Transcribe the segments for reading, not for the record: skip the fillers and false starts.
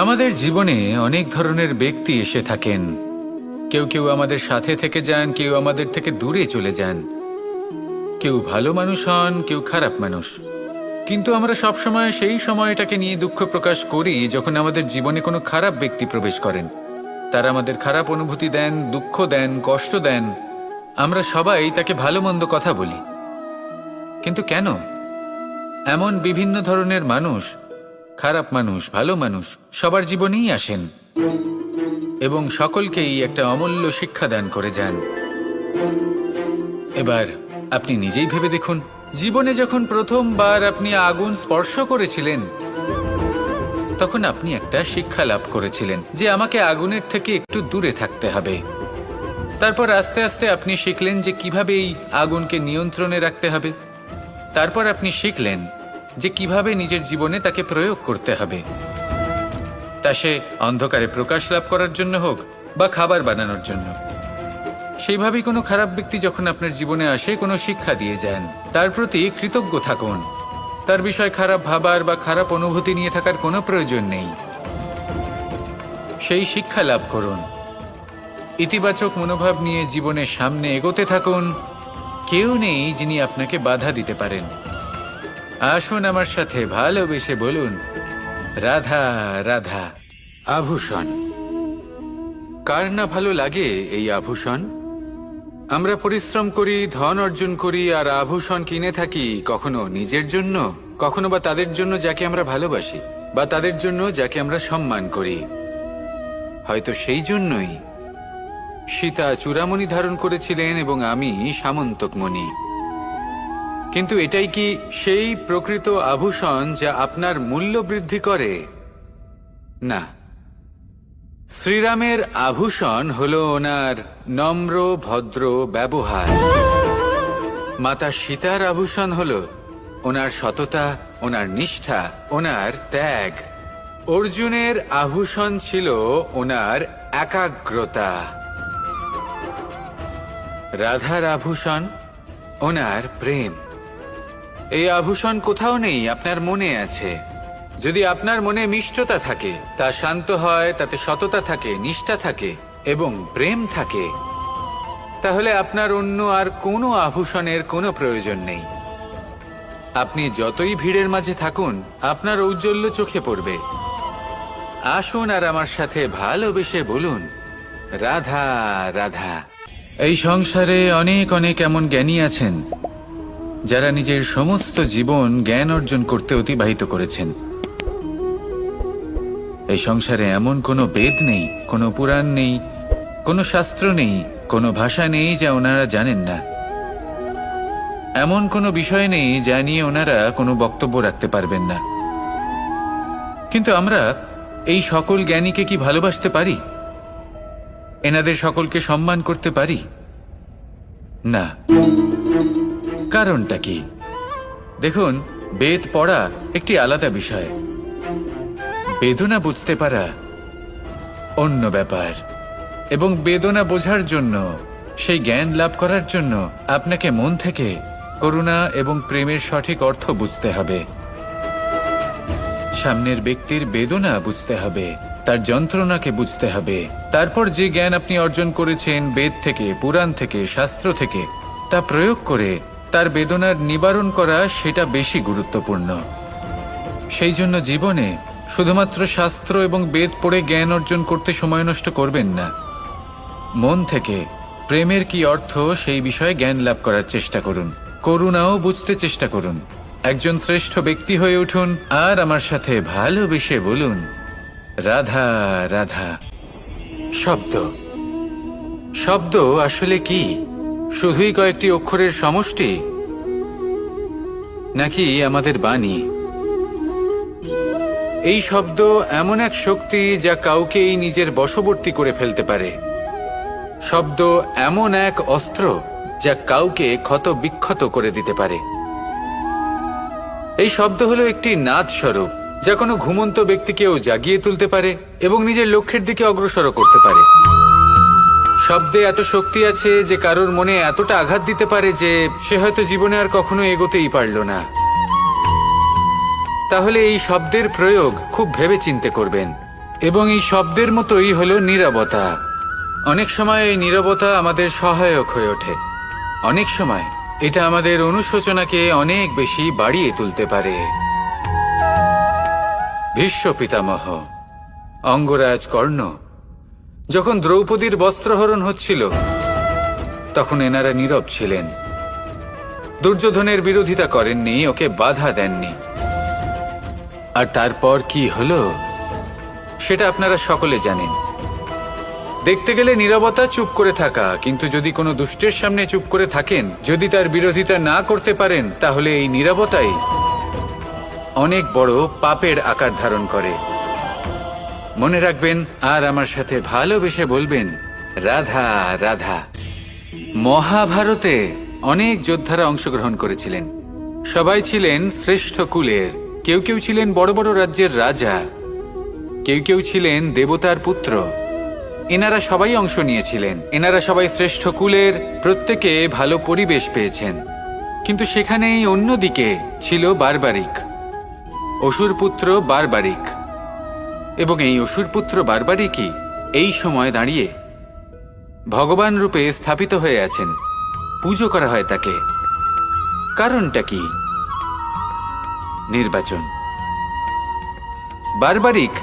আমাদের জীবনে অনেক ধরনের ব্যক্তি এসে থাকেন। কেউ কেউ আমাদের সাথে থেকে যান, কেউ আমাদের থেকে দূরে চলে যান। কেউ ভালো মানুষ হন, কেউ খারাপ মানুষ। কিন্তু আমরা সবসময় সেই সময়টাকে নিয়ে দুঃখ প্রকাশ করি যখন আমাদের জীবনে কোনো খারাপ ব্যক্তি প্রবেশ করেন। তারা আমাদের খারাপ অনুভূতি দেন, দুঃখ দেন, কষ্ট দেন। আমরা সবাই তাকে ভালো মন্দ কথা বলি। কিন্তু কেন? এমন বিভিন্ন ধরনের মানুষ, খারাপ মানুষ, ভালো মানুষ সবার জীবনেই আসেন এবং সকলকেই একটা অমূল্য শিক্ষা দান করে যান। এবার আপনি নিজেই ভেবে দেখুন, জীবনে যখন প্রথমবার আপনি আগুন স্পর্শ করেছিলেন তখন আপনি একটা শিক্ষা লাভ করেছিলেন যে আমাকে আগুনের থেকে একটু দূরে থাকতে হবে। তারপর আস্তে আস্তে আপনি শিখলেন যে কিভাবে এই আগুনকে নিয়ন্ত্রণে রাখতে হবে। তারপর আপনি শিখলেন যে কিভাবে নিজের জীবনে তাকে প্রয়োগ করতে হবে, তা সে অন্ধকারে প্রকাশ লাভ করার জন্য হোক বা খাবার বানানোর জন্য। সেইভাবেই কোনো খারাপ ব্যক্তি যখন আপনার জীবনে আসে কোনো শিক্ষা দিয়ে যান, তার প্রতি কৃতজ্ঞ থাকুন। তার বিষয় খারাপ ভাবার বা খারাপ অনুভূতি নিয়ে থাকার কোনো প্রয়োজন নেই। সেই শিক্ষা লাভ করুন, ইতিবাচক মনোভাব নিয়ে জীবনের সামনে এগোতে থাকুন। কেউ নেই যিনি আপনাকে বাধা দিতে পারেন। আসুন আমার সাথে ভালোবেসে বলুন, রাধা রাধা। আভূষণ, কার না ভালো লাগে এই আভূষণ? আমরা পরিশ্রম করি, ধন অর্জন করি আর আভূষণ কিনে থাকি, কখনো নিজের জন্য, কখনো বা তাদের জন্য যাকে আমরা ভালোবাসি, বা তাদের জন্য যাকে আমরা সম্মান করি। হয়তো সেই জন্যই সীতা চূড়ামণি ধারণ করেছিলেন এবং আমি সামন্তকমণি। কিন্তু এটাই কি সেই প্রকৃত আভূষণ যা আপনার মূল্য বৃদ্ধি করে? না। শ্রীরামের আভূষণ হলো ওনার নম্র ভদ্র ব্যবহার। মাতা সীতার আভূষণ হলো ওনার সততা, ওনার নিষ্ঠা, ওনার ত্যাগ। অর্জুনের আভূষণ ছিল ওনার একাগ্রতা। রাধার আভূষণ ওনার প্রেম। এই আভূষণ কোথাও নেই, আপনার মনে আছে। যদি আপনার মনে মিষ্টতা থাকে, তা শান্ত হয়, তাতে সততা থাকে, নিষ্ঠা থাকে এবং প্রেম থাকে, তাহলে আপনার অন্য আর কোনো আভূষণের কোনো প্রয়োজন নেই। আপনি যতই ভিড়ের মাঝে থাকুন, আপনার ঔজ্জ্বল্য চোখে পড়বে। আসুন আর আমার সাথে ভালোবেসে বলুন, রাধা রাধা। এই সংসারে অনেক অনেক এমন জ্ঞানী আছেন যারা নিজের সমস্ত জীবন জ্ঞান অর্জন করতে অতিবাহিত করেছেন। এই সংসারে এমন কোনো বেদ নেই, কোনো পুরাণ নেই, কোনো শাস্ত্র নেই, কোনো ভাষা নেই যা ওনারা জানেন না। এমন কোনো বিষয় নেই যা নিয়ে ওনারা কোনো বক্তব্য রাখতে পারবেন না। কিন্তু আমরা এই সকল জ্ঞানীকে কি ভালোবাসতে পারি? এনাদের সকলকে সম্মান করতে পারি না। কারণটা কি? দেখুন, বেদ পড়া একটি আলাদা বিষয়, বেদনা বুঝতে পারা অন্য ব্যাপার। এবং বেদনা বোঝার জন্য, সেই জ্ঞান লাভ করার জন্য আপনাকে মন থেকে করুণা এবং প্রেমের সঠিক অর্থ বুঝতে হবে। সামনের ব্যক্তির বেদনা বুঝতে হবে, তার যন্ত্রণাকে বুঝতে হবে। তারপর যে জ্ঞান আপনি অর্জন করেছেন বেদ থেকে, পুরাণ থেকে, শাস্ত্র থেকে, তা প্রয়োগ করে তার বেদনার নিবারণ করা, সেটা বেশি গুরুত্বপূর্ণ। সেই জন্য জীবনে শুধুমাত্র শাস্ত্র এবং বেদ পড়ে জ্ঞান অর্জন করতে সময় নষ্ট করবেন না। মন থেকে প্রেমের কি অর্থ সেই বিষয়ে জ্ঞান লাভ করার চেষ্টা করুন। করুণাও বুঝতে চেষ্টা করুন। একজন শ্রেষ্ঠ ব্যক্তি হয়ে উঠুন আর আমার সাথে ভালোবেসে বলুন, রাধা রাধা। শব্দ, শব্দ আসলে কি? শুধুই কয়েকটি অক্ষরের সমষ্টি, নাকি আমাদের বাণী? এই শব্দ এমন এক শক্তি যা কাউকেই নিজের বশবর্তী করে ফেলতে পারে। শব্দ এমন এক অস্ত্র যা কাউকে ক্ষত বিক্ষত করে দিতে পারে। এই শব্দ হলো একটি নাদ স্বরূপ যা কোনো ঘুমন্ত ব্যক্তিকেও জাগিয়ে তুলতে পারে এবং নিজের লক্ষ্যের দিকে অগ্রসর করতে পারে। শব্দে এত শক্তি আছে যে কারোর মনে এতটা আঘাত দিতে পারে যে সে হয়তো জীবনে আর কখনো এগোতেই পারল না। তাহলে এই শব্দের প্রয়োগ খুব ভেবেচিন্তে করবেন। এবং এই শব্দের মতোই হলো নীরবতা। অনেক সময় এই নীরবতা আমাদের সহায়ক হয়ে ওঠে, অনেক সময় এটা আমাদের অনুশোচনাকে অনেক বেশি বাড়িয়ে তুলতে পারে। ভীষ্ম পিতামহ, অঙ্গরাজ কর্ণ যখন দ্রৌপদীর বস্ত্রহরণ হচ্ছিল তখন এনারা নীরব ছিলেন, দুর্যোধনের বিরোধিতা করেননি, ওকে বাধা দেননি। আর তারপর কি হলো সেটা আপনারা সকলে জানেন। দেখতে গেলে নীরবতা চুপ করে থাকা, কিন্তু যদি কোনো দুষ্টের সামনে চুপ করে থাকেন, যদি তার বিরোধিতা না করতে পারেন, তাহলে এই নীরবতাই অনেক বড় পাপের আকার ধারণ করে। মনে রাখবেন আর আমার সাথে ভালোবেসে বলবেন, রাধা রাধা। মহাভারতে অনেক যোদ্ধারা অংশগ্রহণ করেছিলেন, সবাই ছিলেন শ্রেষ্ঠ কুলের। কেউ কেউ ছিলেন বড় বড় রাজ্যের রাজা, কেউ কেউ ছিলেন দেবতার পুত্র। এনারা সবাই অংশ নিয়েছিলেন, এনারা সবাই শ্রেষ্ঠ কুলের, প্রত্যেকে ভালো পরিবেশ পেয়েছেন। কিন্তু সেখানেই অন্যদিকে ছিল বারবারিক, অসুরপুত্র বারবারিক। এবং এই অসুরপুত্র বারবারিকই এই সময় দাঁড়িয়ে ভগবান রূপে স্থাপিত হয়ে আছেন, পুজো করা হয় তাকে। কারণটা কি? নির্বাচন। বারবারিক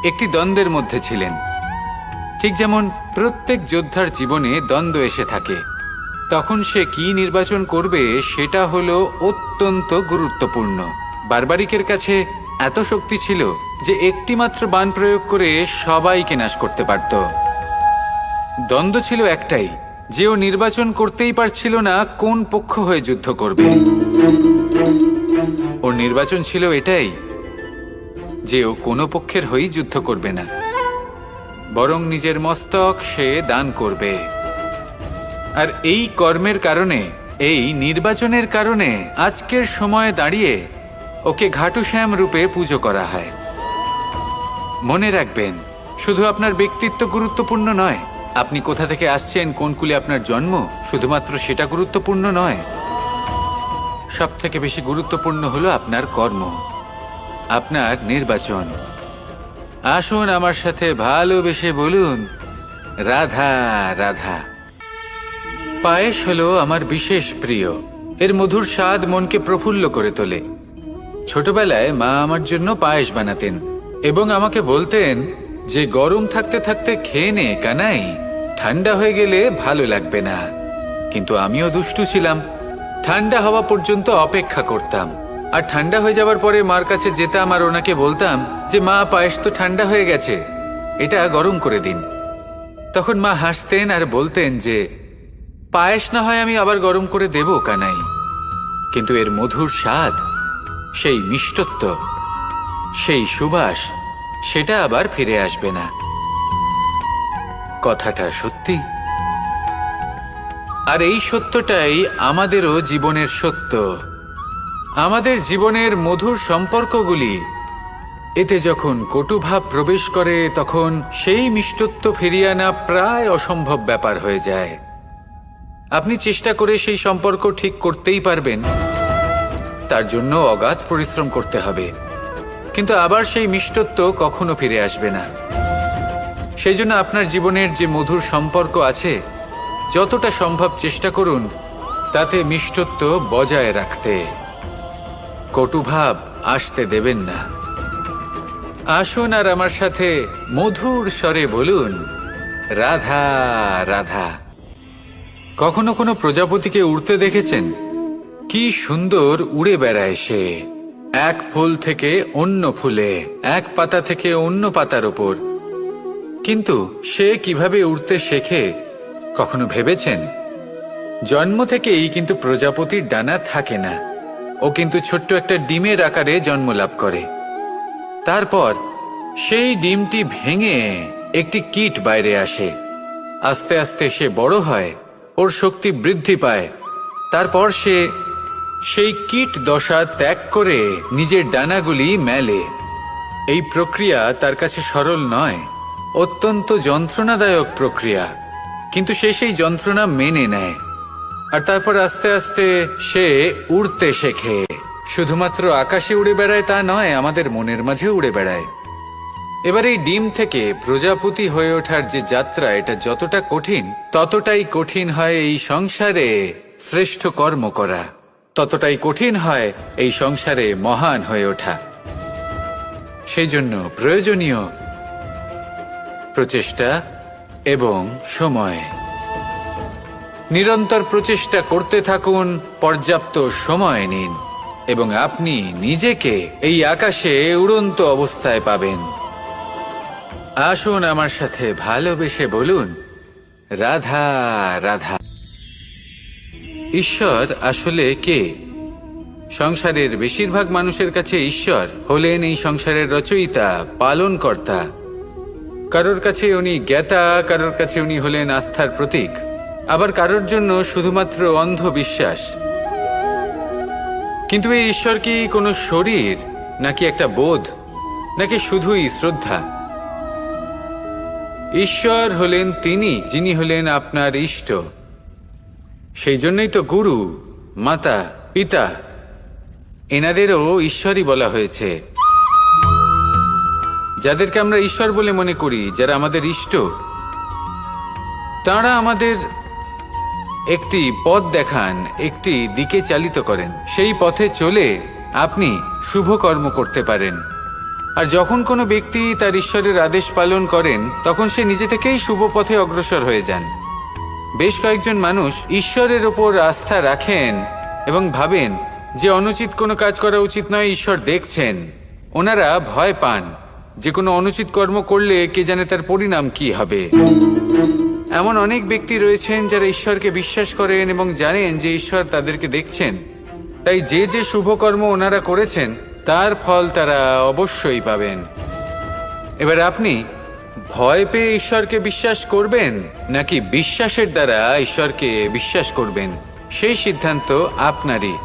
একটি দ্বন্দ্বের মধ্যে ছিলেন, ঠিক যেমন প্রত্যেক যোদ্ধার জীবনে দ্বন্দ্ব এসে থাকে। তখন সে কি নির্বাচন করবে সেটা হলো অত্যন্ত গুরুত্বপূর্ণ। বারবারিকের কাছে এত শক্তি ছিল যে একটি মাত্র বাণ প্রয়োগ করে সবাইকে নাশ করতে পারত। দ্বন্দ্ব ছিল একটাই, যে ও নির্বাচন করতেই পারছিল না কোন পক্ষ হয়ে যুদ্ধ করবে। ওর নির্বাচন ছিল এটাই যে ও কোনো পক্ষের হয়েই যুদ্ধ করবে না, বরং নিজের মস্তক সে দান করবে। আর এই কর্মের কারণে, এই নির্বাচনের কারণে আজকের সময়ে দাঁড়িয়ে ওকে ঘাটুশ্যাম রূপে পুজো করা হয়। মনে রাখবেন, শুধু আপনার ব্যক্তিত্ব গুরুত্বপূর্ণ নয়, আপনি কোথা থেকে আসছেন, কোন কুলে আপনার জন্ম, শুধুমাত্র সেটা গুরুত্বপূর্ণ নয়। সব থেকে বেশি গুরুত্বপূর্ণ হলো আপনার কর্ম, আপনার নির্বাচন। আসুন আমার সাথে ভালোবেসে বলুন, রাধা রাধা। পায়েস হলো আমার বিশেষ প্রিয়, এর মধুর স্বাদ মনকে প্রফুল্ল করে তোলে। ছোটবেলায় মা আমার জন্য পায়েস বানাতেন এবং আমাকে বলতেন যে গরম থাকতে থাকতে খেয়ে নে কানাই, ঠান্ডা হয়ে গেলে ভালো লাগবে না। কিন্তু আমিও দুষ্টু ছিলাম, ঠান্ডা হওয়া পর্যন্ত অপেক্ষা করতাম, আর ঠান্ডা হয়ে যাবার পরে মার কাছে যেতাম আর ওনাকে বলতাম যে মা, পায়েস তো ঠান্ডা হয়ে গেছে, এটা গরম করে দিন। তখন মা হাসতেন আর বলতেন যে পায়েস না হয় আমি আবার গরম করে দেব কানাই, কিন্তু এর মধুর স্বাদ, সেই মিষ্টত্ব, সেই সুবাস, সেটা আবার ফিরে আসবে না। কথাটা সত্যি। আর এই সত্যটাই আমাদেরও জীবনের সত্য। আমাদের জীবনের মধুর সম্পর্কগুলি, এতে যখন কটুভাব প্রবেশ করে তখন সেই মিষ্টত্ব ফিরিয়ে আনা প্রায় অসম্ভব ব্যাপার হয়ে যায়। আপনি চেষ্টা করে সেই সম্পর্ক ঠিক করতেই পারবেন, তার জন্য অগাধ পরিশ্রম করতে হবে, কিন্তু আবার সেই মিষ্টত্ব কখনো ফিরে আসবে না। সেই জন্য আপনার জীবনের যে মধুর সম্পর্ক আছে, যতটা সম্ভব চেষ্টা করুন তাতে মিষ্টত্ব বজায় রাখতে। কটুভাব আসতে দেবেন না। আসুন আর আমার সাথে মধুর স্বরে বলুন, রাধা রাধা। কখনো কোনো প্রজাপতিকে উড়তে দেখেছেন? কি সুন্দর উড়ে বেড়ায় সে, এক ফুল থেকে অন্য ফুলে, এক পাতা থেকে অন্য পাতার ওপর। কিন্তু সে কিভাবে উড়তে শেখে কখনো ভেবেছেন? জন্ম থেকেই কিন্তু প্রজাপতির ডানা থাকে না, ও কিন্তু ছোট্ট একটা ডিমের আকারে জন্ম লাভ করে। তারপর সেই ডিমটি ভেঙে একটি কীট বাইরে আসে, আস্তে আস্তে সে বড় হয়, ওর শক্তি বৃদ্ধি পায়। তারপর সে সেই কীট দশা ত্যাগ করে নিজের ডানাগুলি মেলে। এই প্রক্রিয়া তার কাছে সরল নয়, অত্যন্ত যন্ত্রণাদায়ক প্রক্রিয়া, কিন্তু সে সেই যন্ত্রণা মেনে নেয়। আর তারপর আস্তে আস্তে সে উড়তে শেখে। শুধুমাত্র আকাশে উড়ে বেড়ায় তা নয়, আমাদের মনের মাঝে উড়ে বেড়ায়। এবার এই ডিম থেকে প্রজাপতি হয়ে ওঠার যে যাত্রা, এটা যতটা কঠিন, ততটাই কঠিন হয় এই সংসারে শ্রেষ্ঠ কর্ম করা, ততটাই কঠিন হয় এই সংসারে মহান হয়ে ওঠা। সেই জন্য প্রয়োজনীয় প্রচেষ্টা এবং সময়। নিরন্তর প্রচেষ্টা করতে থাকুন, পর্যাপ্ত সময় নিন, এবং আপনি নিজেকে এই আকাশে উড়ন্ত অবস্থায় পাবেন। আসুন আমার সাথে ভালোবেসে বলুন, রাধা রাধা। ঈশ্বর আসলে কে? সংসারের বেশিরভাগ মানুষের কাছে ঈশ্বর হলেন এই সংসারের রচয়িতা, পালনকর্তা। কারোর কাছে উনি জ্ঞাতা, কারোর কাছে উনি হলেন আস্থার প্রতীক, আবার কারোর জন্য শুধুমাত্র অন্ধ বিশ্বাস। কিন্তু এই ঈশ্বর কি কোনো শরীর, নাকি একটা বোধ, নাকি শুধুই শ্রদ্ধা? ঈশ্বর হলেন তিনি যিনি হলেন আপনার ইষ্ট। সেই জন্যই তো গুরু, মাতা, পিতা এনাদেরও ঈশ্বরই বলা হয়েছে। যাদেরকে আমরা ঈশ্বর বলে মনে করি, যারা আমাদের ইষ্ট, তাঁরা আমাদের একটি পথ দেখান, একটি দিকে চালিত করেন। সেই পথে চলে আপনি শুভ কর্ম করতে পারেন। আর যখন কোনো ব্যক্তি তার ঈশ্বরের আদেশ পালন করেন, তখন সে নিজে থেকেই শুভ পথে অগ্রসর হয়ে যান। বেশ কয়েকজন মানুষ ঈশ্বরের ওপর আস্থা রাখেন এবং ভাবেন যে অনুচিত কোনো কাজ করা উচিত নয়, ঈশ্বর দেখছেন। ওনারা ভয় পান যে কোনো অনুচিত কর্ম করলে কে জানে তার পরিণাম কি হবে। এমন অনেক ব্যক্তি রয়েছেন যারা ঈশ্বরকে বিশ্বাস করেন এবং জানেন যে ঈশ্বর তাদেরকে দেখছেন। তাই যে যে শুভ কর্ম ওনারা করেছেন তার ফল তারা অবশ্যই পাবেন। এবার আপনি ভয় পেয়ে ঈশ্বরকে বিশ্বাস করবেন, নাকি বিশ্বাসের দ্বারা ঈশ্বরকে বিশ্বাস করবেন, সেই সিদ্ধান্ত আপনারই।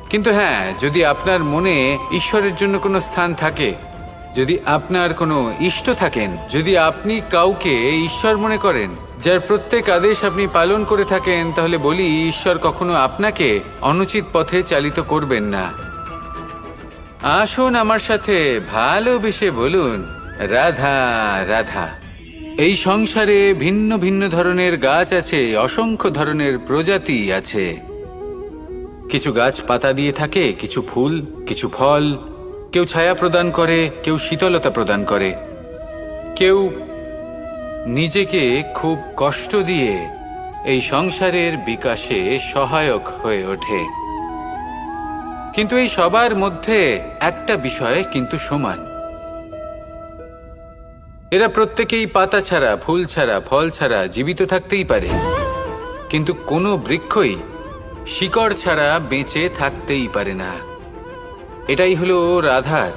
কিন্তু হ্যাঁ, যদি আপনার মনে ঈশ্বরের জন্য কোনো স্থান থাকে, যদি আপনার কোনো ইষ্ট থাকেন, যদি আপনি কাউকে ঈশ্বর মনে করেন, যার প্রত্যেক আদেশ আপনি পালন করে থাকেন, তাহলে বলি, ঈশ্বর কখনো আপনাকে অনুচিত পথে চালিত করবেন না। আসুন আমার সাথে ভালোবেসে বলুন, রাধা রাধা। এই সংসারে ভিন্ন ভিন্ন ধরনের গাছ আছে, অসংখ্য ধরনের প্রজাতি আছে। কিছু গাছ পাতা দিয়ে থাকে, কিছু ফুল, কিছু ফল। কেউ ছায়া প্রদান করে, কেউ শীতলতা প্রদান করে, কেউ নিজেকে খুব কষ্ট দিয়ে এই সংসারের বিকাশে সহায়ক হয়ে ওঠে। কিন্তু এই সবার মধ্যে একটা বিষয় কিন্তু সমান। এরা প্রত্যেকেই পাতা ছাড়া, ফুল ছাড়া, ফল ছাড়া জীবিত থাকতেই পারে, কিন্তু কোনো বৃক্ষই শিকড় ছাড়া বেঁচে থাকতেই পারে না। এটাই হলো রাধার।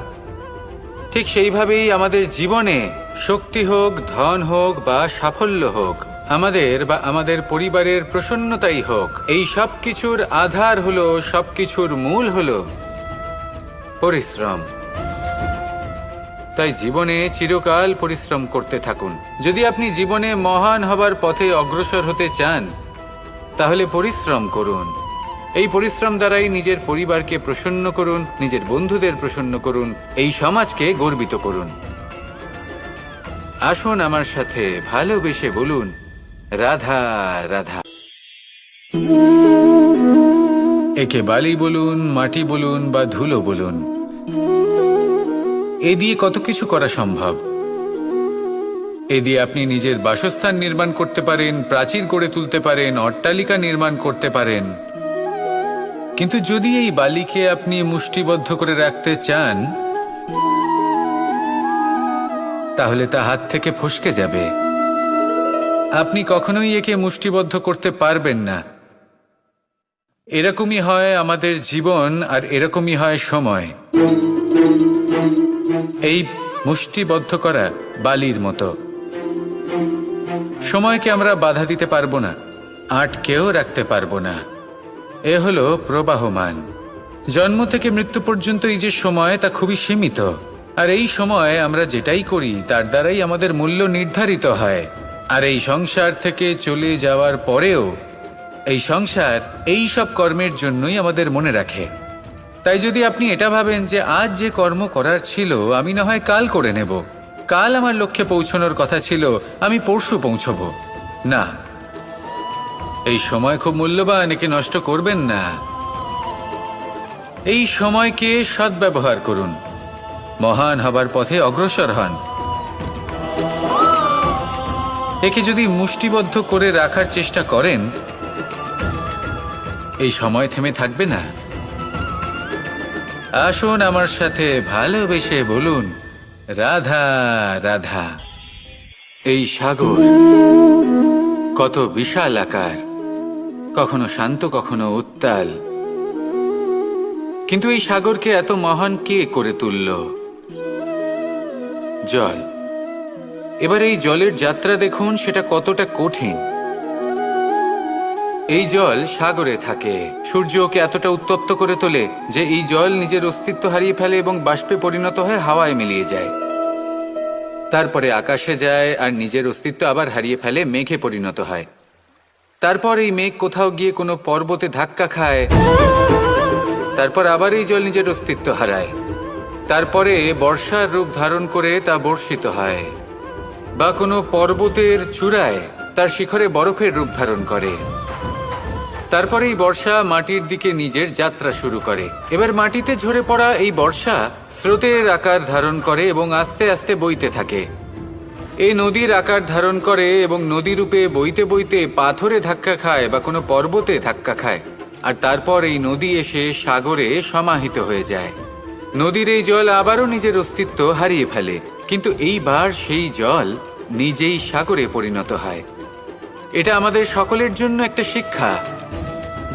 ঠিক সেইভাবেই আমাদের জীবনে শক্তি হোক, ধন হোক বা সাফল্য হোক, আমাদের বা আমাদের পরিবারের প্রসন্নতাই হোক, এই সব কিছুর আধার হলো, সব কিছুর মূল হলো পরিশ্রম। তাই জীবনে চিরকাল পরিশ্রম করতে থাকুন। যদি আপনি জীবনে মহান হবার পথে অগ্রসর হতে চান, তাহলে পরিশ্রম করুন। এই পরিশ্রম দ্বারাই নিজের পরিবারকে প্রসন্ন করুন, নিজের বন্ধুদের প্রসন্ন করুন, এই সমাজকে গর্বিত করুন। আসুন আমার সাথে ভালোবেসে বলুন, রাধা রাধা। একে বালি বলুন, মাটি বলুন বা ধুলো বলুন, এ দিয়ে কত কিছু করা সম্ভব। এ দিয়ে আপনি নিজের বাসস্থান নির্মাণ করতে পারেন, প্রাচীর গড়ে তুলতে পারেন, অট্টালিকা নির্মাণ করতে পারেন। কিন্তু যদি এই বালিকে আপনি মুষ্টিবদ্ধ করে রাখতে চান, তাহলে তা হাত থেকে ফসকে যাবে। আপনি কখনোই একে মুষ্টিবদ্ধ করতে পারবেন না। এরকমই হয় আমাদের জীবন, আর এরকমই হয় সময়। এই মুষ্টিবদ্ধ করা বালির মতো। সময়কে আমরা বাধা দিতে পারবো না, আটকেও রাখতে পারবো না। এ হলো প্রবাহমান। জন্ম থেকে মৃত্যু পর্যন্ত এই যে সময়, তা খুবই সীমিত। আর এই সময় আমরা যেটাই করি তার দ্বারাই আমাদের মূল্য নির্ধারিত হয়। আর এই সংসার থেকে চলে যাওয়ার পরেও এই সংসার এই সব কর্মের জন্যই আমাদের মনে রাখে। তাই যদি আপনি এটা ভাবেন যে আজ যে কর্ম করার ছিল আমি না হয় কাল করে নেব, কাল আমার লক্ষ্যে পৌঁছানোর কথা ছিল, আমি পরশু পৌঁছবো না। এই সময় খুব মূল্যবান, একে নষ্ট করবেন না। এই সময়কে সদ্ব্যবহার করুন, মহান হবার পথে অগ্রসর হন। একে যদি মুষ্টিবদ্ধ করে রাখার চেষ্টা করেন, এই সময় থেমে থাকবে না। আসুন আমার সাথে ভালোবেসে বলুন, রাধা রাধা। এই সাগর কত বিশাল আকার, কখনো শান্ত কখনো উত্তাল, কিন্তু এই সাগরকে এত মহান কে করে তুলল? জল। এবার এই জলের যাত্রা দেখুন, সেটা কতটা কঠিন। এই জল সাগরে থাকে, সূর্য ওকে এতটা উত্তপ্ত করে তোলে যে এই জল নিজের অস্তিত্ব হারিয়ে ফেলে এবং বাষ্পে পরিণত হয়ে হাওয়ায় মিলিয়ে যায়। তারপরে আকাশে যায় আর নিজের অস্তিত্ব আবার হারিয়ে ফেলে, মেঘে পরিণত হয়। তারপর এই মেঘ কোথাও গিয়ে কোনো পর্বতে ধাক্কা খায়, তারপর আবার এই জল নিজের অস্তিত্ব হারায়। তারপরে বর্ষার রূপ ধারণ করে তা বর্ষিত হয়, বা কোনো পর্বতের চূড়ায় তার শিখরে বরফের রূপ ধারণ করে। তারপরে এই বর্ষা মাটির দিকে নিজের যাত্রা শুরু করে। এবার মাটিতে ঝরে পড়া এই বর্ষা স্রোতের আকার ধারণ করে এবং আস্তে আস্তে বইতে থাকে। এই নদীর আকার ধারণ করে এবং নদী রূপে বইতে বইতে পাথরে ধাক্কা খায় বা কোনো পর্বতে ধাক্কা খায়, আর তারপর এই নদী এসে সাগরে সমাহিত হয়ে যায়। নদীর এই জল আবারও নিজের অস্তিত্ব হারিয়ে ফেলে, কিন্তু এইবার সেই জল নিজেই সাগরে পরিণত হয়। এটা আমাদের সকলের জন্য একটা শিক্ষা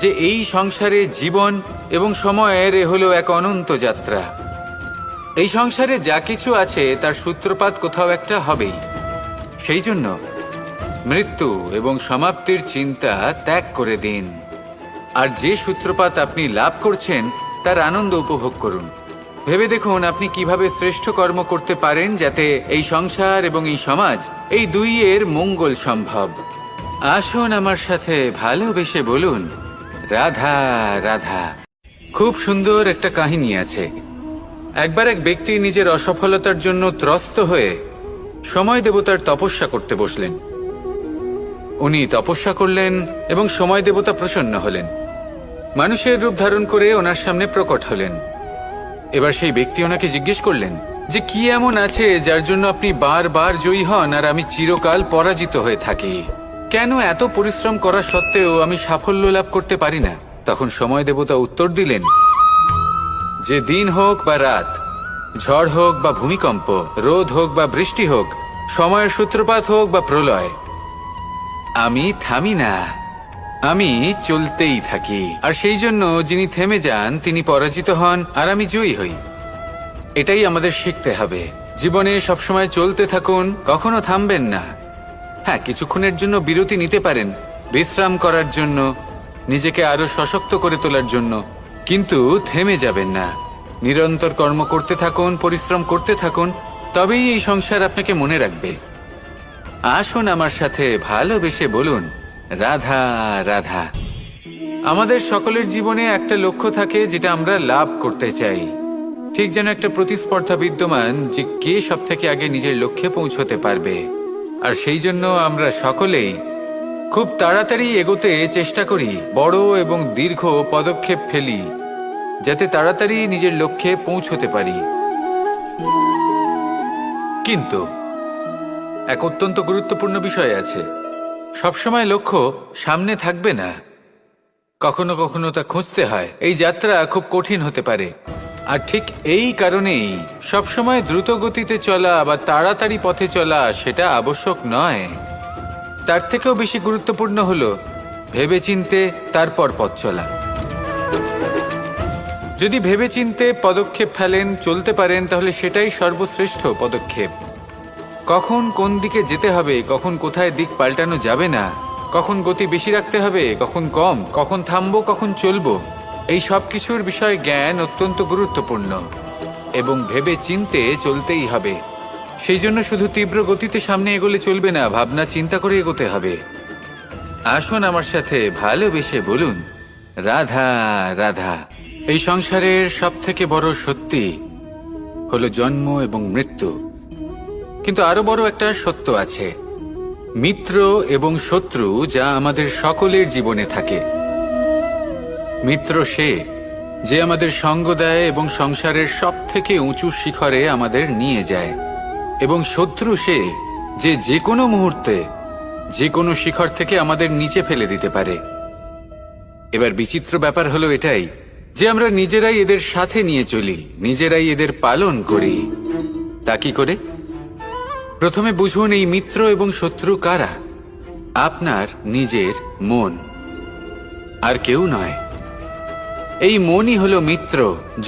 যে এই সংসারে জীবন এবং সময়ের হলো এক অনন্ত যাত্রা। এই সংসারে যা কিছু আছে তার সূত্রপাত কোথাও একটা হবেই। সেই জন্য মৃত্যু এবং সমাপ্তির চিন্তা ত্যাগ করে দিন, আর যে সূত্রপাত আপনি লাভ করছেন তার আনন্দ উপভোগ করুন। ভেবে দেখুন আপনি কিভাবে শ্রেষ্ঠ কর্ম করতে পারেন যাতে এই সংসার এবং এই সমাজ, এই দুইয়ের মঙ্গল সম্ভব। আসুন আমার সাথে ভালোবেসে বলুন, রাধা রাধা। খুব সুন্দর একটা কাহিনী আছে। একবার এক ব্যক্তি নিজের অসফলতার জন্য ত্রস্ত হয়ে সময় দেবতার তপস্যা করতে বসলেন। উনি তপস্যা করলেন এবং সময় দেবতা প্রসন্ন হলেন, মানুষের রূপ ধারণ করে ওনার সামনে প্রকট হলেন। এবার সেই ব্যক্তি ওনাকে জিজ্ঞেস করলেন যে কি এমন আছে যার জন্য আপনি বারবার জয়ী হন আর আমি চিরকাল পরাজিত হয়ে থাকি? কেন এত পরিশ্রম করা সত্ত্বেও আমি সাফল্য লাভ করতে পারি না? তখন সময় দেবতা উত্তর দিলেন যে দিন হোক বা রাত, ঝড় হোক বা ভূমিকম্প, রোদ হোক বা বৃষ্টি হোক, সময়ের সূত্রপাত হোক বা প্রলয়, আমি থামি না, আমি চলতেই থাকি। আর সেই জন্য যিনি থেমে যান তিনি পরাজিত হন আর আমি জয়ী হই। এটাই আমাদের শিখতে হবে। জীবনে সবসময় চলতে থাকুন, কখনো থামবেন না। হ্যাঁ, কিছুক্ষণের জন্য বিরতি নিতে পারেন, বিশ্রাম করার জন্য, নিজেকে আরো সশক্ত করে তোলার জন্য, কিন্তু থেমে যাবেন না। নিরন্তর কর্ম করতে থাকুন, পরিশ্রম করতে থাকুন, তবেই এই সংসার আপনাকে মনে রাখবে। আসুন আমার সাথে ভালোবেসে বলুন, রাধা রাধা। আমাদের সকলের জীবনে একটা লক্ষ্য থাকে যেটা আমরা লাভ করতে চাই। ঠিক যেন একটা প্রতিস্পর্ধা বিদ্যমান যে কে সব থেকে আগে নিজের লক্ষ্যে পৌঁছতে পারবে। আর সেই জন্য আমরা সকলেই খুব তাড়াতাড়ি এগোতে চেষ্টা করি, বড় এবং দীর্ঘ পদক্ষেপ ফেলি যাতে তাড়াতাড়ি নিজের লক্ষ্যে পৌঁছতে পারি। কিন্তু এক অত্যন্ত গুরুত্বপূর্ণ বিষয় আছে, সবসময় লক্ষ্য সামনে থাকবে না, কখনো কখনো তা খুঁজতে হয়। এই যাত্রা খুব কঠিন হতে পারে, আর ঠিক এই কারণেই সবসময় দ্রুত গতিতে চলা বা তাড়াতাড়ি পথে চলা সেটা আবশ্যক নয়। তার থেকেও বেশি গুরুত্বপূর্ণ হলো ভেবেচিন্তে তারপর পথ চলা। যদি ভেবেচিন্তে পদক্ষেপ ফেলেন, চলতে পারেন, তাহলে সেটাই সর্বশ্রেষ্ঠ পদক্ষেপ। কখন কোন দিকে যেতে হবে, কখন কোথায় দিক পাল্টানো যাবে না, কখন গতি বেশি রাখতে হবে, কখন কম, কখন থামবো, কখন চলবো, এই সব কিছুর বিষয়ে জ্ঞান অত্যন্ত গুরুত্বপূর্ণ এবং ভেবে চিন্তে চলতেই হবে। সেই জন্য শুধু তীব্র গতিতে সামনে এগোলে চলবে না, ভাবনা চিন্তা করে এগোতে হবে। আসুন আমার সাথে ভালোবেসে বলুন, রাধা রাধা। এই সংসারের সব থেকে বড় সত্যি হলো জন্ম এবং মৃত্যু, কিন্তু আরো বড় একটা সত্য আছে, মিত্র এবং শত্রু যা আমাদের সকলের জীবনে থাকে। মিত্র সে যে আমাদের সঙ্গ দেয় এবং সংসারের সব থেকে উঁচু শিখরে আমাদের নিয়ে যায়, এবং শত্রু সে যে যে কোনো মুহূর্তে যে কোনো শিখর থেকে আমাদের নিচে ফেলে দিতে পারে। এবার বিচিত্র ব্যাপার হলো এটাই যে আমরা নিজেরাই এদের সাথে নিয়ে চলি, নিজেরাই এদের পালন করি। তা কি করে? প্রথমে বুঝুন এই মিত্র এবং শত্রু কারা। আপনার নিজের মন, আর কেউ নয়। এই মনই হলো মিত্র।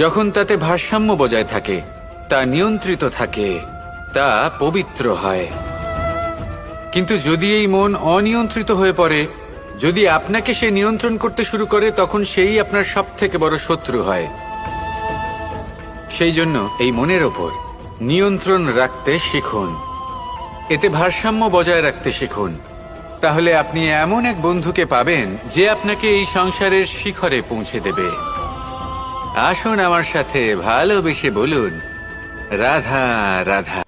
যখন তাতে ভারসাম্য বজায় থাকে, তা নিয়ন্ত্রিত থাকে, তা পবিত্র হয়। কিন্তু যদি এই মন অনিয়ন্ত্রিত হয়ে পড়ে, যদি আপনাকে সে নিয়ন্ত্রণ করতে শুরু করে, তখন সেই আপনার সব থেকে বড় শত্রু হয়। সেই জন্য এই মনের ওপর নিয়ন্ত্রণ রাখতে শিখুন, এতে ভারসাম্য বজায় রাখতে শিখুন। তাহলে আপনি এমন এক বন্ধুকে পাবেন যে আপনাকে এই সংসারের শিখরে পৌঁছে দেবে। আসুন আমার সাথে ভালোবেসে বলুন, রাধা রাধা।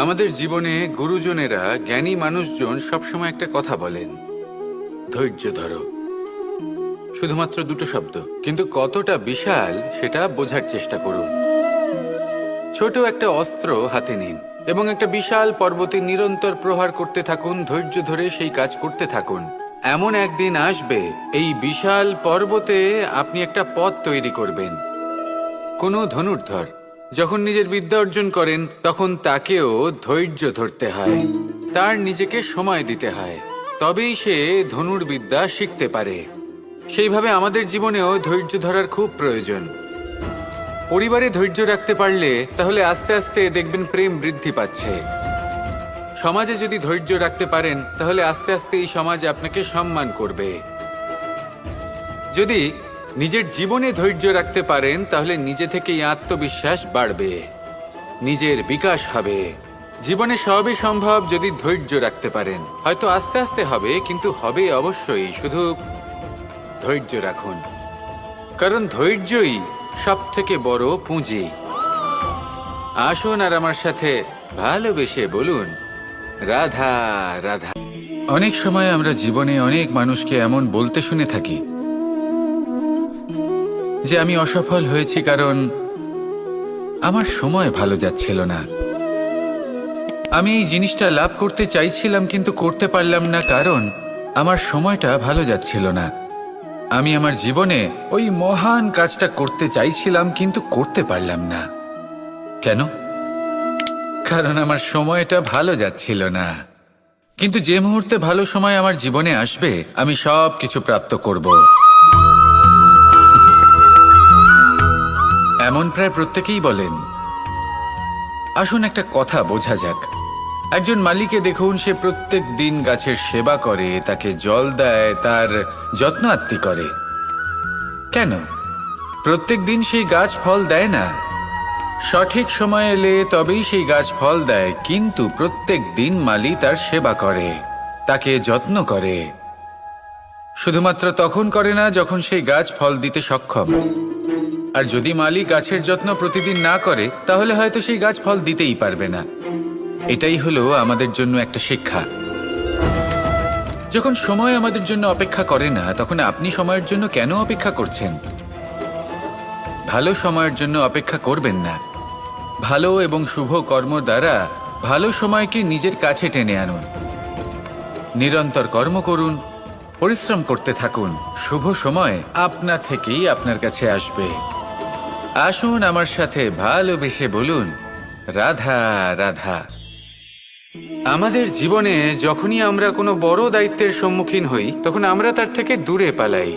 আমাদের জীবনে গুরুজনেরা, জ্ঞানী মানুষজন সবসময় একটা কথা বলেন, ধৈর্য ধরো। শুধুমাত্র দুটো শব্দ, কিন্তু কতটা বিশাল সেটা বোঝার চেষ্টা করুন। ছোট একটা অস্ত্র হাতে নিন এবং একটা বিশাল পর্বতে নিরন্তর প্রহার করতে থাকুন। ধৈর্য ধরে সেই কাজ করতে থাকুন। এমন একদিন আসবে, এই বিশাল পর্বতে আপনি একটা পথ তৈরি করবেন। কোনো ধনুর্ধর যখন নিজের বিদ্যা অর্জন করেন, তখন তাকেও ধৈর্য ধরতে হয়, তার নিজেকে সময় দিতে হয়, তবেই সে ধনুর্বিদ্যা শিখতে পারে। সেইভাবে আমাদের জীবনেও ধৈর্য ধরার খুব প্রয়োজন। পরিবারে ধৈর্য রাখতে পারলে তাহলে আস্তে আস্তে দেখবেন প্রেম বৃদ্ধি পাচ্ছে। সমাজে যদি ধৈর্য রাখতে পারেন, তাহলে আস্তে আস্তে এই সমাজ আপনাকে সম্মান করবে। যদি নিজের জীবনে ধৈর্য রাখতে পারেন, তাহলে নিজে থেকেই আত্মবিশ্বাস বাড়বে, নিজের বিকাশ হবে। জীবনে সবই সম্ভব যদি ধৈর্য রাখতে পারেন। হয়তো আস্তে আস্তে হবে, কিন্তু হবে অবশ্যই। শুধু ধৈর্য রাখুন, কারণ ধৈর্যই সব থেকে বড় পুঁজি। আসুন আর আমার সাথে ভালোবেসে বলুন, রাধা রাধা। অনেক সময় আমরা জীবনে অনেক মানুষকে এমন বলতে শুনে থাকি যে আমি অসফল হয়েছি কারণ আমার সময় ভালো যাচ্ছিল না। আমি এই জিনিসটা লাভ করতে চাইছিলাম কিন্তু করতে পারলাম না কারণ আমার সময়টা ভালো যাচ্ছিল না। আমি আমার জীবনে ওই মহান কাজটা করতে চাইছিলাম কিন্তু করতে পারলাম না। কেন? কারণ আমার সময়টা ভালো যাচ্ছিল না। কিন্তু যে মুহূর্তে ভালো সময় আমার জীবনে আসবে, আমি সব কিছু প্রাপ্ত করব। এমন প্রায় প্রত্যেকেই বলেন। আসুন একটা কথা বোঝা যাক। একজন মালিকে দেখুন, সে প্রত্যেক দিন গাছের সেবা করে, তাকে জল দেয়, তার যত্ন আত্তি করে। কেন? প্রত্যেক দিন সেই গাছ ফল দেয় না। সঠিক সময় এলে তবেই সেই গাছ ফল দেয়, কিন্তু প্রত্যেক দিন মালি তার সেবা করে, তাকে যত্ন করে। শুধুমাত্র তখন করে না যখন সেই গাছ ফল দিতে সক্ষম। আর যদি মালি গাছের যত্ন প্রতিদিন না করে, তাহলে হয়তো সেই গাছ ফল দিতেই পারবে না। এটাই হলো আমাদের জন্য একটা শিক্ষা। যখন সময় আমাদের জন্য অপেক্ষা করে না, তখন আপনি সময়ের জন্য কেন অপেক্ষা করছেন? ভালো সময়ের জন্য অপেক্ষা করবেন না। ভালো এবং শুভ কর্ম দ্বারা ভালো সময়কে নিজের কাছে টেনে আনুন। নিরন্তর কর্ম করুন, পরিশ্রম করতে থাকুন। শুভ সময় আপনা থেকেই আপনার কাছে আসবে। আসুন আমার সাথে ভালোবেসে বলুন, রাধা রাধা। আমাদের জীবনে যখনই আমরা কোনো বড় দায়িত্বের সম্মুখীন হই, তখন আমরা তার থেকে দূরে পালাই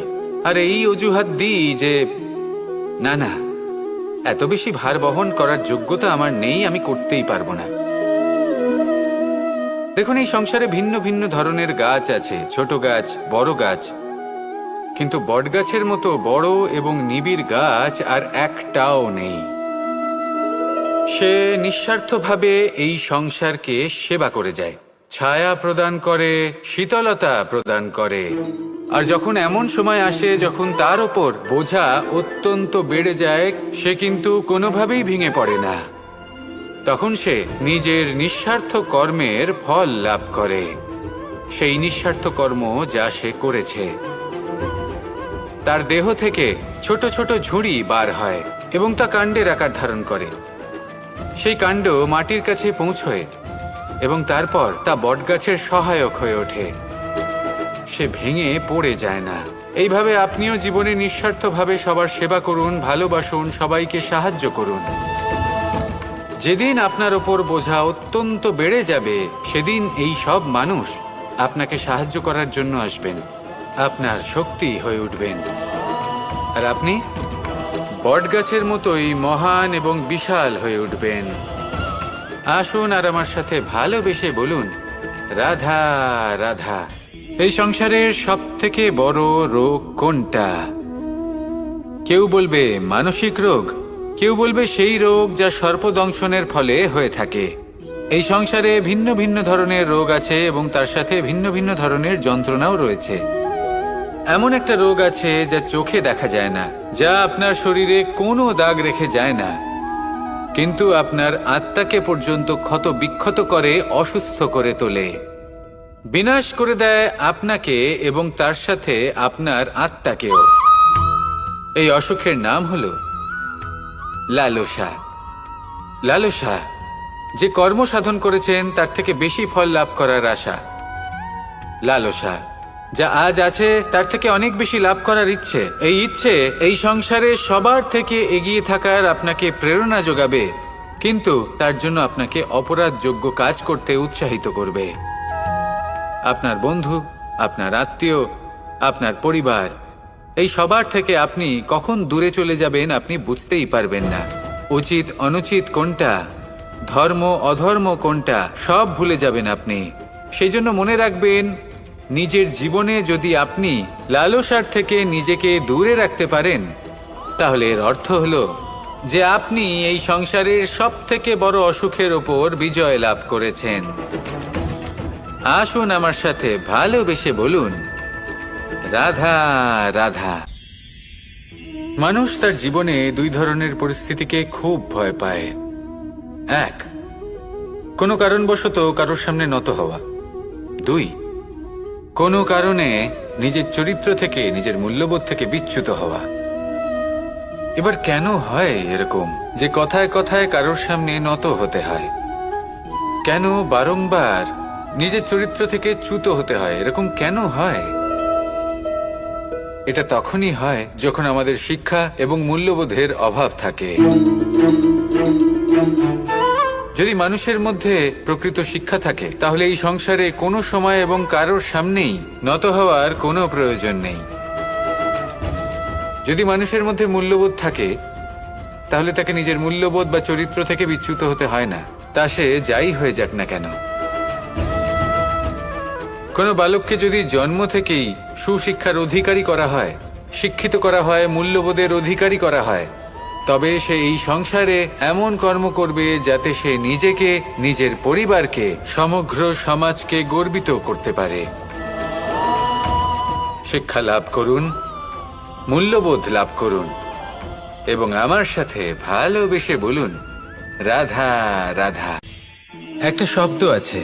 আর এই অজুহাত দিই যে না না, এত বেশি ভার বহন করার যোগ্যতা আমার নেই, আমি করতেই পারবো না। দেখুন, এই সংসারে ভিন্ন ভিন্ন ধরনের গাছ আছে, ছোট গাছ, বড় গাছ, কিন্তু বটগাছের মতো বড় এবং নিবিড় গাছ আর একটাও নেই। সে নিঃস্বার্থভাবে এই সংসারকে সেবা করে যায়, ছায়া প্রদান করে, শীতলতা প্রদান করে। আর যখন এমন সময় আসে যখন তার ওপর বোঝা অত্যন্ত বেড়ে যায়, সে কিন্তু কোনোভাবেই ভেঙে পড়ে না। তখন সে নিজের নিঃস্বার্থ কর্মের ফল লাভ করে, সেই নিঃস্বার্থ কর্ম যা সে করেছে। তার দেহ থেকে ছোট ছোট ঝুড়ি বার হয় এবং তা কাণ্ডের আকার ধারণ করে। সেই কাণ্ড মাটির কাছে পৌঁছয় এবং তারপর তা বটগাছের সহায়ক হয়ে ওঠে। সে ভেঙে পড়ে যায় না। এইভাবে আপনিও জীবনে নিঃস্বার্থভাবে সবার সেবা করুন, ভালোবাসুন, সবাইকে সাহায্য করুন। যেদিন আপনার ওপর বোঝা অত্যন্ত বেড়ে যাবে, সেদিন এই সব মানুষ আপনাকে সাহায্য করার জন্য আসবেন, আপনার শক্তি হয়ে উঠবেন, আর আপনি বটগাছের মতোই মহান এবং বিশাল হয়ে উঠবেন। আসুন আর আমার সাথে ভালোবেসে বলুন, রাধা রাধা। এই সংসারের সব থেকে বড় রোগ কোনটা? কেউ বলবে মানসিক রোগ, কেউ বলবে সেই রোগ যা সর্পদংশনের ফলে হয়ে থাকে। এই সংসারে ভিন্ন ভিন্ন ধরনের রোগ আছে এবং তার সাথে ভিন্ন ভিন্ন ধরনের যন্ত্রণাও রয়েছে। এমন একটা রোগ আছে যা চোখে দেখা যায় না, যা আপনার শরীরে কোনো দাগ রেখে যায় না, কিন্তু আপনার আত্মাকে পর্যন্ত ক্ষত বিক্ষত করে, অসুস্থ করে তোলে, বিনাশ করে দেয় আপনাকে এবং তার সাথে আপনার আত্মাকেও। এই অসুখের নাম হলো লালসা। লালসা, যে কর্ম সাধন করেছেন তার থেকে বেশি ফল লাভ করার আশা। লালসা, যা আজ আছে তার থেকে অনেক বেশি লাভ করার ইচ্ছে। এই ইচ্ছে এই সংসারে সবার থেকে এগিয়ে থাকার আপনাকে প্রেরণা যোগাবে, কিন্তু তার জন্য আপনাকে অপরাধযোগ্য কাজ করতে উৎসাহিত করবে। আপনার বন্ধু, আপনার আত্মীয়, আপনার পরিবার, এই সবার থেকে আপনি কখন দূরে চলে যাবেন আপনি বুঝতেই পারবেন না। উচিত অনুচিত কোনটা, ধর্ম অধর্ম কোনটা, সব ভুলে যাবেন আপনি। সেই জন্য মনে রাখবেন, নিজের জীবনে যদি আপনি লালসার থেকে নিজেকে দূরে রাখতে পারেন, তাহলে এর অর্থ হলো যে আপনি এই সংসারের সব থেকে বড় অসুখের ওপর বিজয় লাভ করেছেন। আসুন আমার সাথে ভালোবেসে বলুন, রাধা রাধা। মানুষ তার জীবনে দুই ধরনের পরিস্থিতিকে খুব ভয় পায়। এক, কোনো কারণবশত কারোর সামনে নত হওয়া। দুই, কোনো কারণে নিজের চরিত্র থেকে, নিজের মূল্যবোধ থেকে বিচ্যুত হওয়া। এবার কেন হয় এরকম যে কথায় কথায় কারোর সামনে নত হতে হয়? কেন বারংবার নিজের চরিত্র থেকে চ্যুত হতে হয়? এরকম কেন হয়? এটা তখনই হয় যখন আমাদের শিক্ষা এবং মূল্যবোধের অভাব থাকে। যদি মানুষের মধ্যে প্রকৃত শিক্ষা থাকে, তাহলে এই সংসারে কোনো সময় এবং কারোর সামনেই নত হওয়ার কোনো প্রয়োজন নেই। যদি মানুষের মধ্যে মূল্যবোধ থাকে, তাহলে তাকে নিজের মূল্যবোধ বা চরিত্র থেকে বিচ্যুত হতে হয় না, তা সে যাই হয়ে যাক না কেন। কোনো বালককে যদি জন্ম থেকেই সুশিক্ষার অধিকারী করা হয়, শিক্ষিত করা হয়, মূল্যবোধের অধিকারী করা হয়, তবে সে এই সংসারে এমন কর্ম করবে যাতে সে নিজেকে, নিজের পরিবারকে, সমগ্র সমাজকে গর্বিত করতে পারে। শিক্ষা লাভ করুন, মূল্যবোধ লাভ করুন এবং আমার সাথে ভালোবেসে বলুন, রাধা রাধা। একটা শব্দ আছে,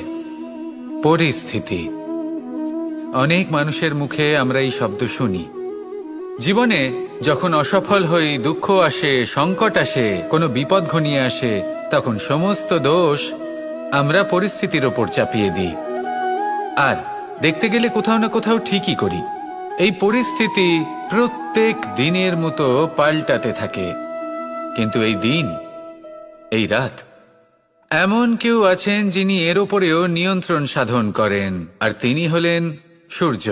পরিস্থিতি। অনেক মানুষের মুখে আমরা এই শব্দ শুনি। জীবনে যখন অসফল হই, দুঃখ আসে, সংকট আসে, কোনো বিপদ ঘনিয়ে আসে, তখন সমস্ত দোষ আমরা পরিস্থিতির ওপর চাপিয়ে দিই। আর দেখতে গেলে কোথাও না কোথাও ঠিকই করি। এই পরিস্থিতি প্রত্যেক দিনের মতো পাল্টাতে থাকে, কিন্তু এই দিন, এই রাত, এমন কেউ আছেন যিনি এর ওপরেও নিয়ন্ত্রণ সাধন করেন, আর তিনি হলেন সূর্য।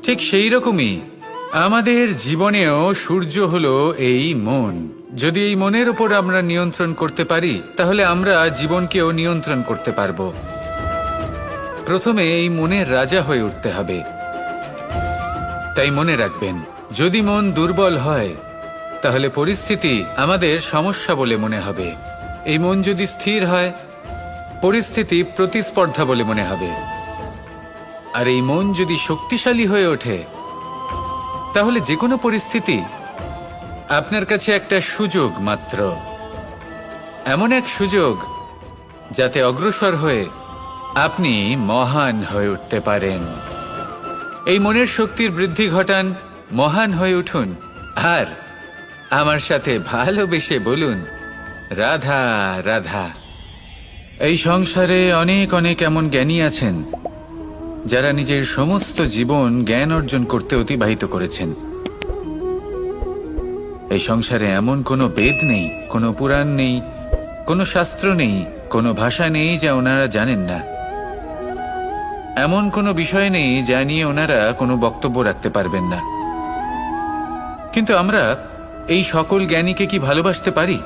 ঠিক সেই রকমই আমাদের জীবনেও সূর্য হলো এই মন। যদি এই মনের উপর আমরা নিয়ন্ত্রণ করতে পারি, তাহলে আমরা জীবনকেও নিয়ন্ত্রণ করতে পারব। প্রথমে এই মনের রাজা হয়ে উঠতে হবে। তাই মনে রাখবেন, যদি মন দুর্বল হয়, তাহলে পরিস্থিতি আমাদের সমস্যা বলে মনে হবে। এই মন যদি স্থির হয়, পরিস্থিতি প্রতিস্পর্ধা বলে মনে হবে। আর এই মন যদি শক্তিশালী হয়ে ওঠে, তাহলে যে কোনো পরিস্থিতি আপনার কাছে একটা সুযোগ মাত্র। এমন এক সুযোগ যাতে অগ্রসর হয়ে আপনি মহান হয়ে উঠতে পারেন। এই মনের শক্তির বৃদ্ধি ঘটান, মহান হয়ে উঠুন, আর আমার সাথে ভালোবেসে বলুন, রাধা রাধা। এই সংসারে অনেক অনেক এমন জ্ঞানী আছেন যারা নিজের সমস্ত জীবন জ্ঞান অর্জন করতে অতিবাহিত করেছেন। এই সংসারে এমন কোনো বেদ নেই, কোনো পুরাণ নেই, কোনো শাস্ত্র নেই, কোনো ভাষা নেই যা ওনারা জানেন না। এমন কোনো বিষয় নেই যা নিয়ে ওনারা কোনো বক্তব্য রাখতে পারবেন না। কিন্তু আমরা এই সকল জ্ঞানীকে কি ভালোবাসতে পারি?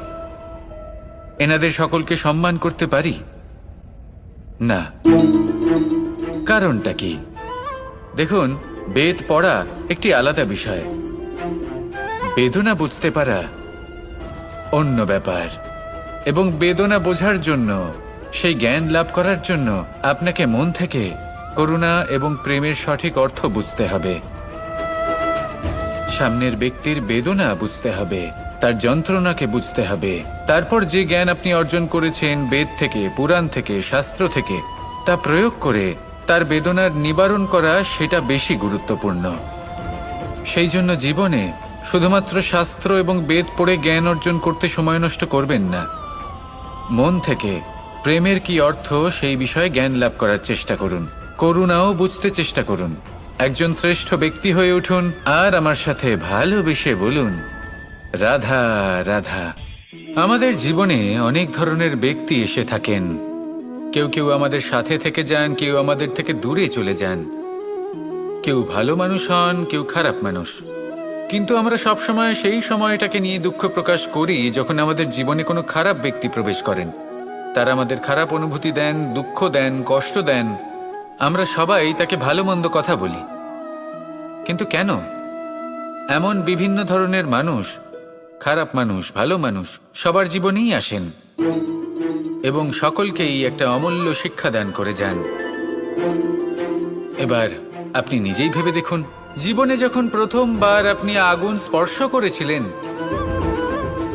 এনাদের সকলকে সম্মান করতে পারি না। কারণটা কি? দেখুন, বেদ পড়া একটি আলাদা বিষয়, বেদনা বুঝতে পারা অন্য ব্যাপার। এবং বেদনা বোঝার জন্য, সেই জ্ঞান লাভ করার জন্য আপনাকে মন থেকে করুণা এবং প্রেমের সঠিক অর্থ বুঝতে হবে। সামনের ব্যক্তির বেদনা বুঝতে হবে, তার যন্ত্রণাকে বুঝতে হবে। তারপর যে জ্ঞান আপনি অর্জন করেছেন বেদ থেকে, পুরাণ থেকে, শাস্ত্র থেকে, তা প্রয়োগ করে তার বেদনার নিবারণ করা, সেটা বেশি গুরুত্বপূর্ণ। সেই জন্য জীবনে শুধুমাত্র শাস্ত্র এবং বেদ পড়ে জ্ঞান অর্জন করতে সময় নষ্ট করবেন না। মন থেকে প্রেমের কি অর্থ সেই বিষয়ে জ্ঞান লাভ করার চেষ্টা করুন, করুণাও বুঝতে চেষ্টা করুন। একজন শ্রেষ্ঠ ব্যক্তি হয়ে উঠুন, আর আমার সাথে ভালোবেসে বলুন, রাধা রাধা। আমাদের জীবনে অনেক ধরনের ব্যক্তি এসে থাকেন। কেউ কেউ আমাদের সাথে থেকে যান, কেউ আমাদের থেকে দূরে চলে যান। কেউ ভালো মানুষ হন, কেউ খারাপ মানুষ। কিন্তু আমরা সবসময় সেই সময়টাকে নিয়ে দুঃখ প্রকাশ করি যখন আমাদের জীবনে কোনো খারাপ ব্যক্তি প্রবেশ করেন। তারা আমাদের খারাপ অনুভূতি দেন, দুঃখ দেন, কষ্ট দেন। আমরা সবাই তাকে ভালো মন্দ কথা বলি। কিন্তু কেন? এমন বিভিন্ন ধরনের মানুষ, খারাপ মানুষ, ভালো মানুষ, সবার জীবনেই আসেন এবং সকলকেই একটা অমূল্য শিক্ষা দান করে যান। এবার আপনি নিজেই ভেবে দেখুন, জীবনে যখন প্রথমবার আপনি আগুন স্পর্শ করেছিলেন,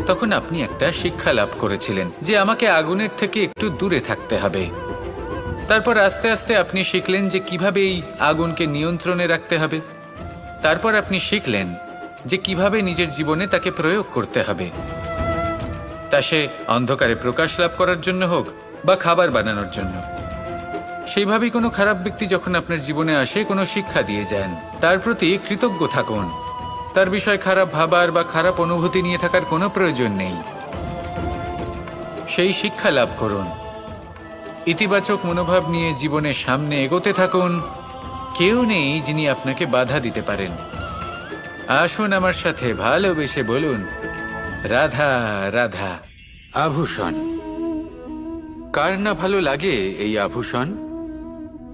তখন আপনি একটা শিক্ষা লাভ করেছিলেন যে আমাকে আগুনের থেকে একটু দূরে থাকতে হবে। তারপর আস্তে আস্তে আপনি শিখলেন যে কিভাবে এই আগুনকে নিয়ন্ত্রণে রাখতে হবে। তারপর আপনি শিখলেন যে কিভাবে নিজের জীবনে তাকে প্রয়োগ করতে হবে, তা সে অন্ধকারে প্রকাশ লাভ করার জন্য হোক বা খাবার বানানোর জন্য। সেইভাবেই কোনো খারাপ ব্যক্তি যখন আপনার জীবনে আসে, কোনো শিক্ষা দিয়ে যান, তার প্রতি কৃতজ্ঞ থাকুন। তার বিষয় খারাপ ভাবার বা খারাপ অনুভূতি নিয়ে থাকার কোনো প্রয়োজন নেই। সেই শিক্ষা লাভ করুন, ইতিবাচক মনোভাব নিয়ে জীবনের সামনে এগোতে থাকুন। কেউ নেই যিনি আপনাকে বাধা দিতে পারেন। আসুন আমার সাথে ভালোবেসে বলুন, রাধা রাধা। আভূষণ, কার না ভালো লাগে এই আভূষণ?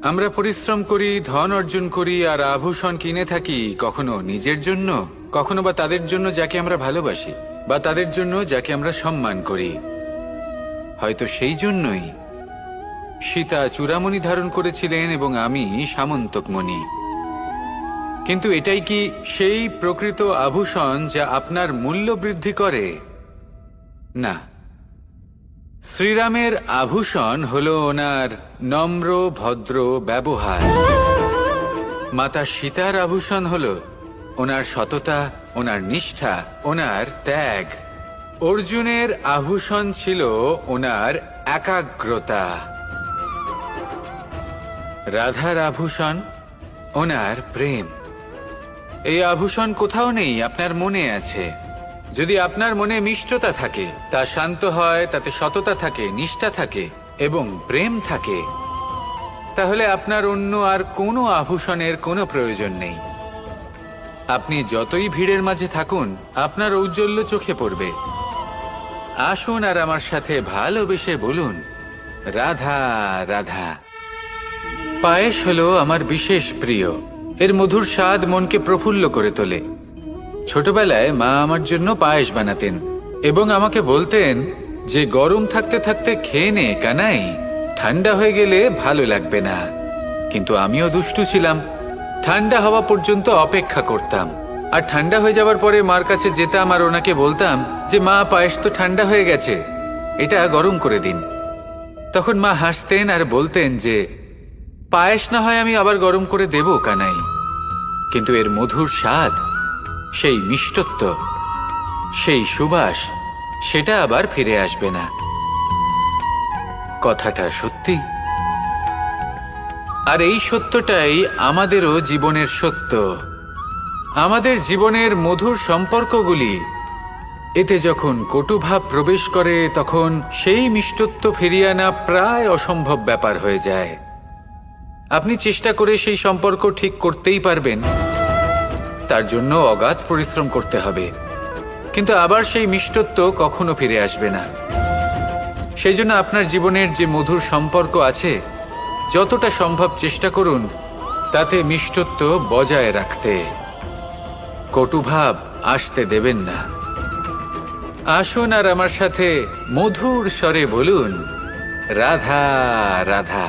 আমরা পরিশ্রম করি, ধন অর্জন করি, আর আভূষণ কিনে থাকি, কখনো নিজের জন্য, কখনো বা তাদের জন্য যাকে আমরা ভালোবাসি, বা তাদের জন্য যাকে আমরা সম্মান করি। হয়তো সেই জন্যই সীতা চূড়ামণি ধারণ করেছিলেন এবং আমি সামন্তকমণি। কিন্তু এটাই কি সেই প্রকৃত আভূষণ যা আপনার মূল্য বৃদ্ধি করে? না। শ্রীরামের আভূষণ হলো ওনার নম্র ভদ্র ব্যবহার। মাতা সীতার আভূষণ হলো ওনার সততা, ওনার নিষ্ঠা, ওনার ত্যাগ। অর্জুনের আভূষণ ছিল ওনার একাগ্রতা। রাধার আভূষণ ওনার প্রেম। এই আভূষণ কোথাও নেই, আপনার মনে আছে। যদি আপনার মনে মিষ্টতা থাকে, তা শান্ত হয়, তাতে সততা থাকে, নিষ্ঠা থাকে এবং প্রেম থাকে, তাহলে আপনার অন্য আর কোনো আভূষণের কোনো প্রয়োজন নেই। আপনি যতই ভিড়ের মাঝে থাকুন, আপনার ঔজ্জ্বল্য চোখে পড়বে। আসুন আর আমার সাথে ভালোবেসে বলুন, রাধা রাধা। পায়েস হলো আমার বিশেষ প্রিয়। এর মধুর স্বাদ মনকে প্রফুল্ল করে তোলে। ছোটবেলায় মা আমার জন্য পায়েস বানাতেন এবং আমাকে বলতেন যে গরম থাকতে থাকতে খেয়ে নে কানাই, ঠান্ডা হয়ে গেলে ভালো লাগবে না। কিন্তু আমিও দুষ্টু ছিলাম, ঠান্ডা হওয়া পর্যন্ত অপেক্ষা করতাম, আর ঠান্ডা হয়ে যাওয়ার পরে মার কাছে যেতাম আর ওনাকে বলতাম যে মা, পায়েস তো ঠান্ডা হয়ে গেছে। এটা গরম করে দিন। তখন মা হাসতেন আর বলতেন যে পায়েস না হয় আমি আবার গরম করে দেব কানাই, কিন্তু এর মধুর স্বাদ, সেই মিষ্টত্ব, সেই সুবাস, সেটা আবার ফিরে আসবে না। কথাটা সত্যি। আর এই সত্যটাই আমাদেরও জীবনের সত্য। আমাদের জীবনের মধুর সম্পর্কগুলি, এতে যখন কটুভাব প্রবেশ করে তখন সেই মিষ্টত্ব ফিরিয়ে আনা প্রায় অসম্ভব ব্যাপার হয়ে যায়। আপনি চেষ্টা করে সেই সম্পর্ক ঠিক করতেই পারবেন, তার জন্য অগাধ পরিশ্রম করতে হবে, কিন্তু আবার সেই মিষ্টত্ব কখনো ফিরে আসবে না। সেই জন্য আপনার জীবনের যে মধুর সম্পর্ক আছে, যতটা সম্ভব চেষ্টা করুন তাতে মিষ্টত্ব বজায় রাখতে। কটুভাব আসতে দেবেন না। আসুন আর আমার সাথে মধুর স্বরে বলুন, রাধা রাধা।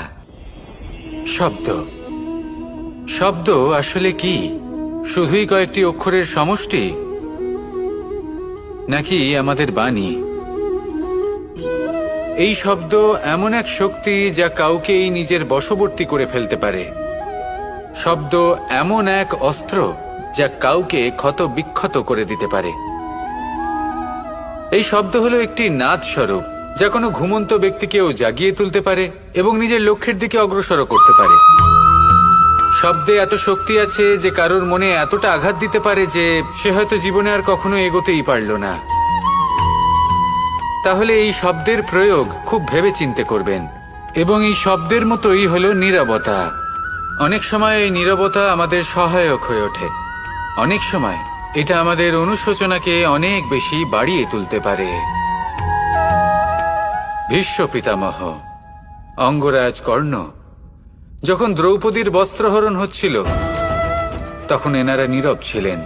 শব্দ, শব্দ আসলে কি? শুধুই কয়েকটি অক্ষরের সমষ্টি, নাকি আমাদের বাণী? এই শব্দ এমন এক শক্তি যা কাউকেই নিজের বশবর্তী করে ফেলতে পারে। শব্দ এমন এক অস্ত্র যা কাউকে ক্ষত বিক্ষত করে দিতে পারে। এই শব্দ হলো একটি নাদ স্বরূপ যা কোনো ঘুমন্ত ব্যক্তিকেও জাগিয়ে তুলতে পারে এবং নিজের লক্ষ্যের দিকে অগ্রসর করতে পারে। শব্দে এত শক্তি আছে যে কারোর মনে এতটা আঘাত দিতে পারে যে সে হয়তো জীবনে আর কখনো এগোতেই পারল না। তাহলে এই শব্দের প্রয়োগ খুব ভেবেচিন্তে করবেন। এবং এই শব্দের মতোই হলো নীরবতা। অনেক সময় এই নীরবতা আমাদের সহায়ক হয়ে ওঠে। অনেক সময় এটা আমাদের অনুশোচনাকে অনেক বেশি বাড়িয়ে তুলতে পারে। ভীষ্ম পিতামহ, অঙ্গরাজ কর্ণ, যখন দ্রৌপদীর বস্ত্রহরণ হচ্ছিল তখন এনারা নীরব ছিলেন।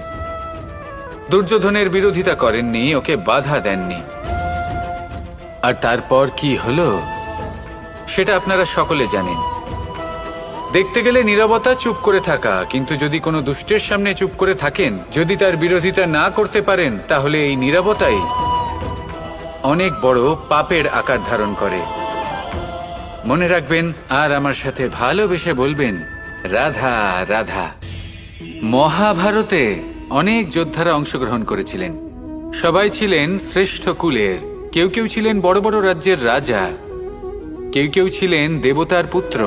দুর্যোধনের বিরোধিতা করেননি, ওকে বাধা দেননি। আর তারপর কি হলো সেটা আপনারা সকলে জানেন। দেখতে গেলে নীরবতা চুপ করে থাকা, কিন্তু যদি কোনো দুষ্টের সামনে চুপ করে থাকেন, যদি তার বিরোধিতা না করতে পারেন, তাহলে এই নীরবতাই অনেক বড় পাপের আকার ধারণ করে। মনে রাখবেন আর আমার সাথে ভালোবেসে বলবেন, রাধা রাধা। মহাভারতে অনেক যোদ্ধারা অংশগ্রহণ করেছিলেন। সবাই ছিলেন শ্রেষ্ঠ কুলের। কেউ কেউ ছিলেন বড় বড় রাজ্যের রাজা, কেউ কেউ ছিলেন দেবতার পুত্র।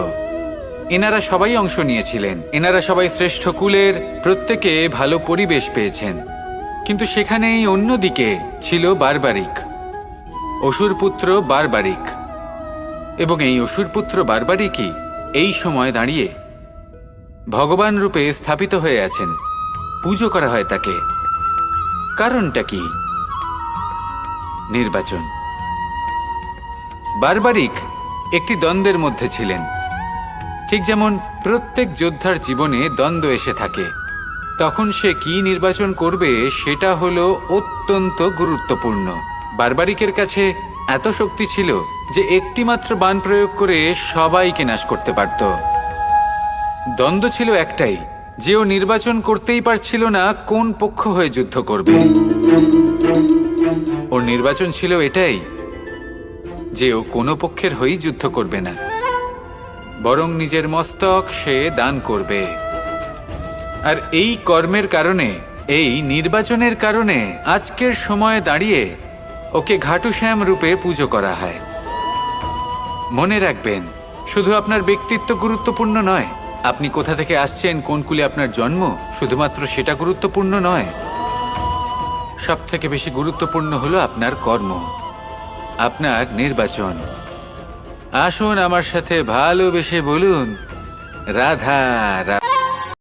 এনারা সবাই অংশ নিয়েছিলেন। এনারা সবাই শ্রেষ্ঠ কুলের, প্রত্যেকে ভালো পরিবেশ পেয়েছেন। কিন্তু সেখানেই অন্যদিকে ছিল বারবারিক, অসুরপুত্র বারবারিক। এবং এই অসুরপুত্র বারবারিকই এই সময় দাঁড়িয়ে ভগবান রূপে স্থাপিত হয়ে আছেন। পুজো করা হয় তাকে। কারণটা কি? নির্বাচন। বারবারিক একটি দ্বন্দ্বের মধ্যে ছিলেন। ঠিক যেমন প্রত্যেক যোদ্ধার জীবনে দ্বন্দ্ব এসে থাকে, তখন সে কি নির্বাচন করবে সেটা হলো অত্যন্ত গুরুত্বপূর্ণ। বারবারিকের কাছে এত শক্তি ছিল যে একটি মাত্র বাণ প্রয়োগ করে সবাইকে নাশ করতে পারত। দ্বন্দ্ব ছিল একটাই, যে ও নির্বাচন করতেই পারছিল না কোন পক্ষ হয়ে যুদ্ধ করবে। ওর নির্বাচন ছিল এটাই যে ও কোনো পক্ষের হয়েই যুদ্ধ করবে না, বরং নিজের মস্তক সে দান করবে। আর এই কর্মের কারণে, এই নির্বাচনের কারণে আজকের সময়ে দাঁড়িয়ে ওকে ঘাটুশ্যাম রূপে পুজো করা হয়। মনে রাখবেন, শুধু আপনার ব্যক্তিত্ব গুরুত্বপূর্ণ নয়, আপনি কোথা থেকে আসছেন, কোন কুলে আপনার জন্ম, শুধুমাত্র সেটা গুরুত্বপূর্ণ নয়। সব থেকে বেশি গুরুত্বপূর্ণ হলো আপনার কর্ম, আপনার নির্বাচন। আসুন আমার সাথে ভালোবেসে বলুন, রাধা রাধা।